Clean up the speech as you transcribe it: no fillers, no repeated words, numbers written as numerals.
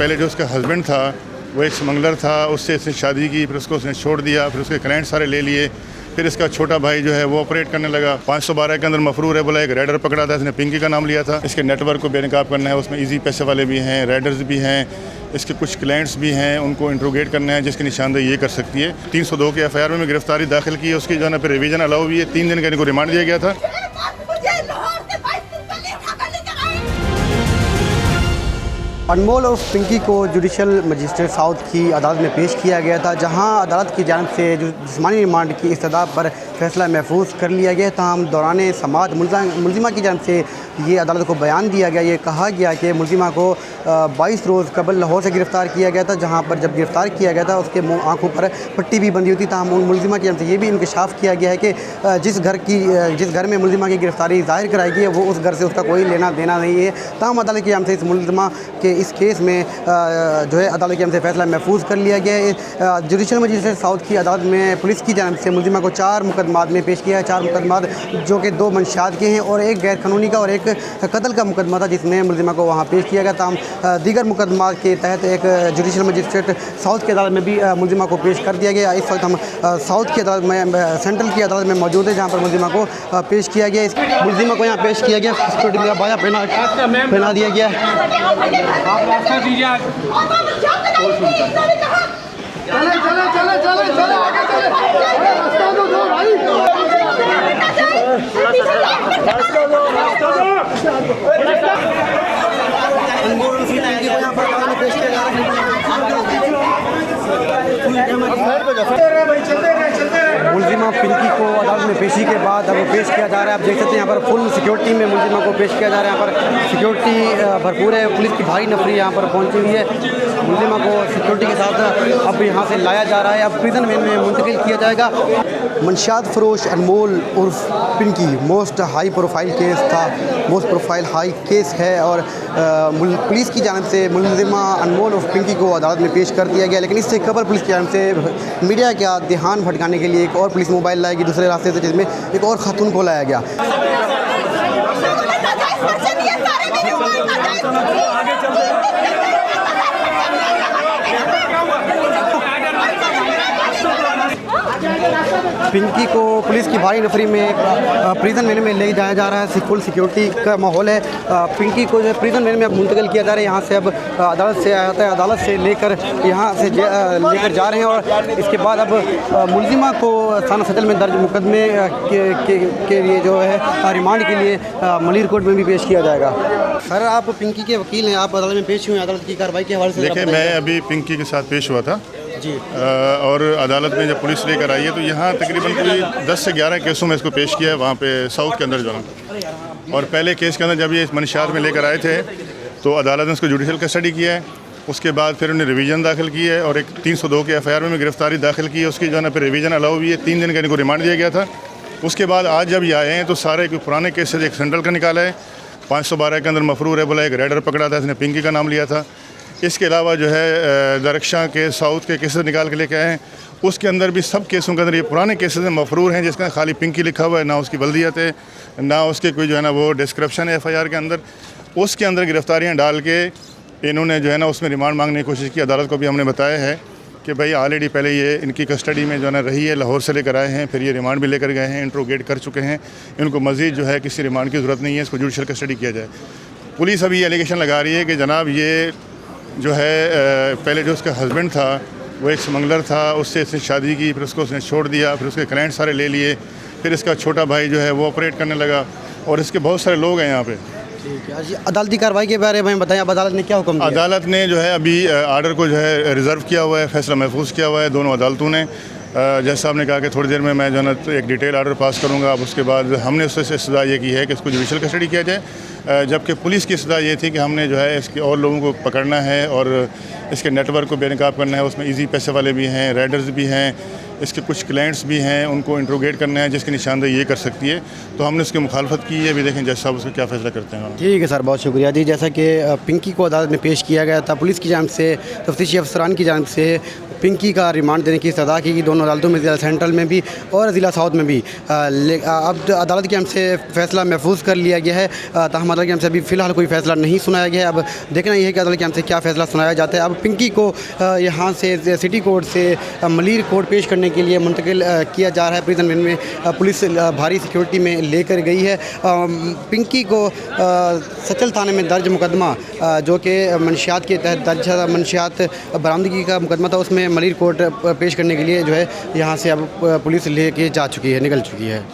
पहले जो उसका हस्बैंड था वो एक स्मगलर था, उससे इसने शादी की, फिर उसको उसने छोड़ दिया, फिर उसके क्लाइंट सारे ले लिए। फिर इसका छोटा भाई जो है वो ऑपरेट करने लगा। 512 के अंदर मफरूर है बोला, एक राइडर पकड़ा था, इसने पिंकी का नाम लिया था। इसके नेटवर्क को बेनकाब करना है, उसमें इजी पैसे वाले भी हैं, राइडर्स भी हैं, इसके कुछ क्लाइंट्स भी हैं, उनको इंट्रोगेट करना है जिसकी निशानदेही ये कर सकती है। 302 के FIR में गिरफ्तारी दाखिल की है, उसकी जो है ना फिर रिवीजन अलाउ भी है। 3 दिन का इनको रिमांड दिया गया था। अनमोल और पिंकी को जुडिशल मजिस्ट्रेट साउथ की अदालत में पेश किया गया था, जहां अदालत की जानिब से जो जिस्मानी रिमांड की इस्तदा पर फैसला महफूज कर लिया गया। ताहम दौरान समाअत मुलजिमा की जानिब से ये अदालत को बयान दिया गया। ये कहा गया कि मुलजिमा को 22 रोज़ कबल लाहौर से गिरफ़्तार किया गया था, जहाँ पर जब गिरफ़्तार किया गया था उसके आँखों पर पट्टी भी बंधी हुई थी। ताहम मुलजिमा की जानिब से ये भी इंकशाफ किया गया है कि जिस घर में मुलजिमा की गिरफ़्तारी ज़ाहिर कराई गई है वो उस घर से उसका कोई लेना देना नहीं है। ताहम अदालत की जानिब से इस मुलजिमा के इस केस में जो है अदालत की जानिब से फैसला महफूज कर लिया गया है। जुडिशल मजिस्ट्रेट साउथ की अदालत में पुलिस की जानिब से मुलजिमा को 4 मुकदमात में पेश किया है। 4 मुकदमात जो कि 2 मंशियात के हैं और एक गैर कानूनी का और एक कत्ल का मुकदमा था, जिसमें मुलजिमा को वहाँ पेश किया गया था। दीगर मुकदमा के तहत एक जुडिशल मजिस्ट्रेट साउथ की अदालत में भी मुलजिमा को पेश कर दिया गया। इस वक्त हम साउथ की अदालत में, सेंट्रल की अदालत में मौजूद है, जहाँ पर मुलजिमा को पेश किया गया। इस मुलजिमा को यहाँ पेश किया गया, सिक्योरिटी का बाया पहना दिया गया। मुलजिमा पिंकी को अदालत में पेशी के बाद अब पेश किया जा रहा है। आप देख सकते हैं यहाँ पर फुल सिक्योरिटी में मुलजिमा को पेश किया जा रहा है। यहाँ पर सिक्योरिटी भरपूर है, पुलिस की भारी नफरी यहाँ पर पहुँची हुई है। मुलजिमा को सिक्योरिटी के साथ अब यहाँ से लाया जा रहा है, अब प्रिजन वैन में मुंतकिल किया जाएगा। मंशियात फरोश अनमोल उर्फ Pinki most high profile case था, मोस्ट प्रोफाइल हाई केस है और पुलिस की जानिब से मुलजिमा अनमोल उर्फ पिंकी को अदालत में पेश कर दिया गया। लेकिन इससे कबल पुलिस की जानिब से मीडिया का ध्यान भटकाने के लिए एक और पुलिस मोबाइल लाएगी दूसरे रास्ते से, जिसमें एक और खातून को लाया गया। पिंकी को पुलिस की भारी नफरी में प्रिजन वैन में ले जाया जा रहा है, फुल सिक्योरिटी का माहौल है। पिंकी को जो प्रिजन वैन में अब मुंतकिल किया जा रहा है। यहाँ से अब अदालत से आता है, अदालत से लेकर यहाँ से लेकर जा रहे हैं और इसके बाद अब मुलजिमा को थाना सदर में दर्ज मुकदमे के लिए जो है रिमांड के लिए मलिर कोर्ट में भी पेश किया जाएगा। सर, आप पिंकी के वकील हैं, आप अदालत में पेश हुए हैं, अदालत की कार्रवाई के हवाले से देखिए, मैं अभी पिंकी के साथ पेश हुआ था जी, और अदालत में जब पुलिस लेकर आई है तो यहाँ तकरीबन कोई 10 से 11 केसों में इसको पेश किया है, वहाँ पे साउथ के अंदर जो है। और पहले केस के अंदर जब ये मंशियात में लेकर आए थे तो अदालत ने उसको जुडिशल कस्टडी किया है। उसके बाद फिर उन्हें रिवीजन दाखिल की है और एक 302 के FIR में गिरफ्तारी दाखिल की है, उसकी जो है ना फिर रिवीजन अलाउ भी है। 3 दिन का इनको रिमांड दिया गया था। उसके बाद आज जब ये आए हैं तो सारे पुराने केस से एक सेंट्रल का निकाला है। 512 के अंदर मफरूर है बोला, एक राइडर पकड़ा था, इसने पिंकी का नाम लिया था। इसके अलावा जो है दरक्षा के साउथ के केसेस निकाल के लेके आए हैं, उसके अंदर भी सब केसों के अंदर ये पुराने केसेस में मफरूर हैं, जिसका खाली पिंकी लिखा हुआ है, ना उसकी बल्दियत है, ना उसके कोई जो है ना वो डिस्क्रिप्शन है FIR के अंदर। उसके अंदर गिरफ्तारियाँ डाल के इन्होंने जो है ना उसमें रिमांड मांगने की कोशिश की। अदालत को भी हमने बताया है कि भाई ऑलरेडी पहले ये इनकी कस्टडी में जो है ना रही है, लाहौर से लेकर आए हैं, फिर ये रिमांड भी लेकर गए हैं, इंट्रोगेट कर चुके हैं, इनको मज़ीद जो है किसी रिमांड की ज़रूरत नहीं है, इसको जुडिशल कस्टडी किया जाए। पुलिस अभी ये एलिगेशन लगा रही है कि जनाब ये जो है पहले जो उसका हस्बैंड था वो एक स्मगलर था, उससे इसने शादी की, फिर उसको उसने छोड़ दिया, फिर उसके क्लाइंट सारे ले लिए, फिर इसका छोटा भाई जो है वो ऑपरेट करने लगा और इसके बहुत सारे लोग हैं यहाँ पे। ठीक है जी, अदालती कार्रवाई के बारे में बताएं, अब अदालत ने क्या हुक्म दिया? अदालत ने जो है अभी आर्डर को जो है रिज़र्व किया हुआ है, फैसला महफूज किया हुआ है दोनों अदालतों ने। जज साहब ने कहा कि थोड़ी देर में मैं जो है ना एक डिटेल आर्डर पास करूँगा। अब उसके बाद हमने उससे इस्तदा ये की है कि इसको जुडिशल कस्टडी किया जाए, जबकि पुलिस की इस्तदा ये थी कि हमने जो है इसके और लोगों को पकड़ना है और इसके नेटवर्क को बेनकाब करना है। उसमें इजी पैसे वाले भी हैं, राइडर्स भी हैं, इसके कुछ क्लाइंट्स भी हैं, उनको इंट्रोगेट करना है जिसकी निशानदेही ये कर सकती है। तो हमने उसकी मुखालफत की है। अभी देखें जज साहब उसका क्या फ़ैसला करते हैं। ठीक है सर, बहुत शुक्रिया जी। जैसा कि पिंकी को अदालत में पेश किया गया था, पुलिस की जानिब से, तफ्तीशी अफसरान की जानिब से पिंकी का रिमांड देने की सज़ा की दोनों अदालतों में, ज़िला सेंट्रल में भी और ज़िला साउथ में भी। अब अदालत के हमसे फ़ैसला महफूज कर लिया गया है। ताहम अदालत के हमसे अभी फ़िलहाल कोई फ़ैसला नहीं सुनाया गया है। अब देखना यह है कि अदालत के हमसे क्या फ़ैसला सुनाया जाता है। अब पिंकी को यहाँ से सिटी कोर्ट से मलीर कोर्ट पेश करने के लिए मुंतकिल किया जा रहा है। प्रिजन वैन में पुलिस भारी सिक्योरिटी में लेकर गई है। पिंकी को सचल थाने में दर्ज मुकदमा जो कि मंशियात के तहत दर्ज मंशियात बरामदगी का मुकदमा था, उसमें मलीर कोर्ट पेश करने के लिए जो है यहाँ से अब पुलिस लेके जा चुकी है, निकल चुकी है।